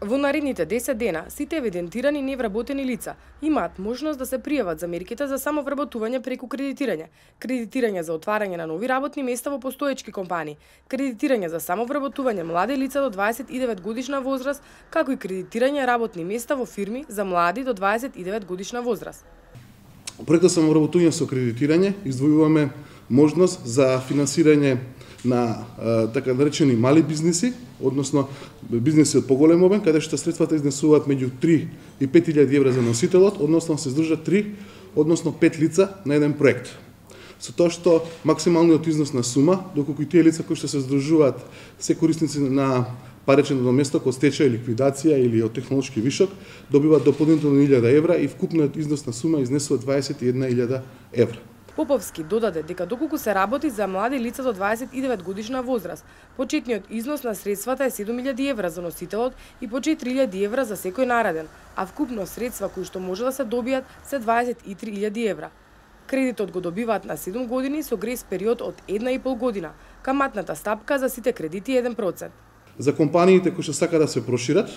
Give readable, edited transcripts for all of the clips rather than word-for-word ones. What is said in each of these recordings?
Во наредните 10 дена, сите евидентирани невработени лица имаат можност да се пријават за мерките за самовработување преку кредитирање, кредитирање за отварање на нови работни места во постоечки компании, кредитирање за самовработување млади лица до 29 годишна возраст, како и кредитирање работни места во фирми за млади до 29 годишна возраст. Проектот самовработување со кредитирање издвојуваме можност за финансирање на така наречени мали бизниси, односно бизниси од поголем обем, каде што средствата изнесуваат меѓу 3 и 5000 евра за носителот, односно се здружат 3, односно 5 лица на еден проект. Со тоа што максималниот износ на сума, доколку и тие лица кои што се здружуваат се корисници на паричен доместок од стечај, ликвидација или од технолошки вишок, добиваат дополнително 1000 евра и вкупниот износ на сума изнесува 21.000 евра. Поповски додаде дека доколку се работи за млади лица до 29 годишна возраст, почетниот износ на средствата е 7000 евра за носителот и по 4000 евра за секој нареден, а вкупно средства кои што може да се добијат се 23.000 евра. Кредитот го добиваат на 7 години со грейс период од 1,5 година. Каматната стапка за сите кредити е 1%. За компаниите кои што сака да се прошират,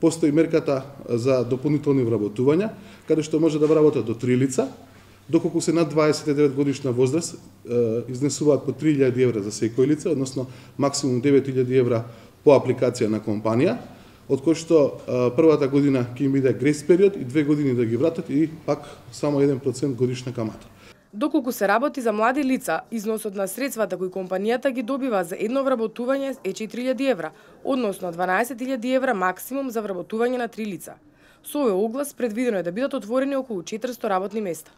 постои мерката за дополнителни вработувања, каде што може да вработат до 3 лица, доколку се над 29 годишна возраст, изнесуваат по 3000 евра за секој лице, односно максимум 9000 евра по апликација на компанија, од кој што првата година ќе им биде грейс период и 2 години да ги вратат и пак само 1% годишна камата. Доколку се работи за млади лица, износот на средствата кои компанијата ги добива за едно вработување е 4000 евра, односно 12.000 евра максимум за вработување на 3 лица. Со овој оглас предвидено е да бидат отворени околу 400 работни места.